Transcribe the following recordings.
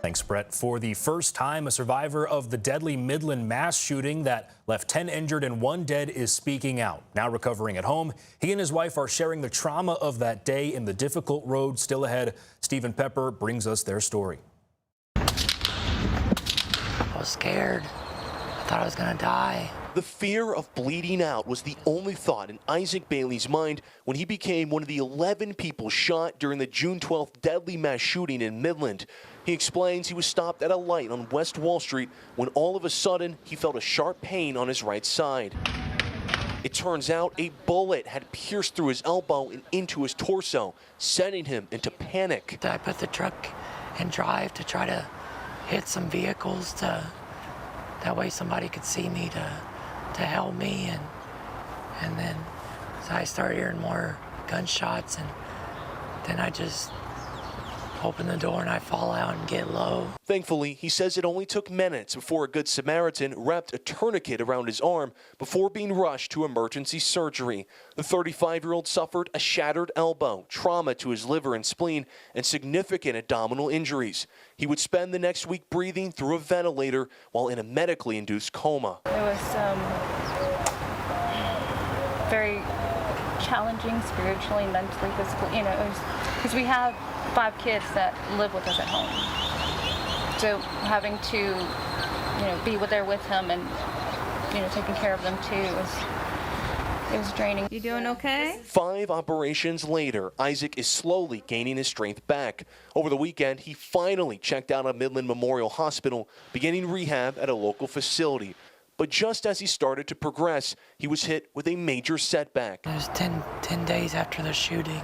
Thanks, Brett. For the first time, a survivor of the deadly Midland mass shooting that left 10 injured and 1 dead is speaking out. Now recovering at home, he and his wife are sharing the trauma of that day and the difficult road still ahead. Stephen Pepper brings us their story. I was scared. I thought I was going to die. The fear of bleeding out was the only thought in Isaac Bailey's mind when he became one of the 11 people shot during the June 12th deadly mass shooting in Midland. He explains he was stopped at a light on West Wall Street when all of a sudden he felt a sharp pain on his right side. It turns out a bullet had pierced through his elbow and into his torso, sending him into panic. I put the truck in drive to try to hit some vehicles that way somebody could see me to help me, and then so I started hearing more gunshots, and then I just open the door and I fall out and get low. Thankfully, he says it only took minutes before a Good Samaritan wrapped a tourniquet around his arm before being rushed to emergency surgery. The 35-year-old suffered a shattered elbow, trauma to his liver and spleen, and significant abdominal injuries. He would spend the next week breathing through a ventilator while in a medically induced coma. It was very challenging spiritually, mentally, physically. You know, it was because we have 5 kids that live with us at home. So having to, be there with him and, taking care of them too, it was draining. You doing okay? 5 operations later, Isaac is slowly gaining his strength back. Over the weekend, he finally checked out of Midland Memorial Hospital, beginning rehab at a local facility. But just as he started to progress, he was hit with a major setback. It was 10 days after the shooting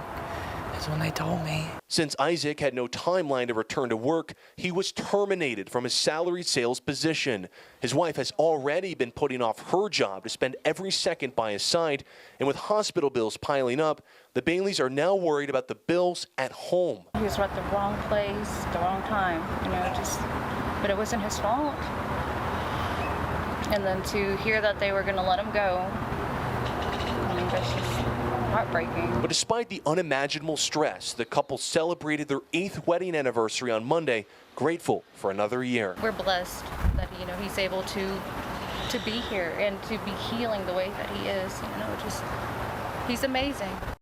is when they told me. Since Isaac had no timeline to return to work, he was terminated from his salaried sales position. His wife has already been putting off her job to spend every second by his side, and with hospital bills piling up, the Baileys are now worried about the bills at home. He was at the wrong place, the wrong time, but it wasn't his fault. And then to hear that they were going to let him go, that's just heartbreaking. But despite the unimaginable stress, the couple celebrated their 8th wedding anniversary on Monday, grateful for another year. We're blessed that he's able to be here and to be healing the way that he is. He's amazing.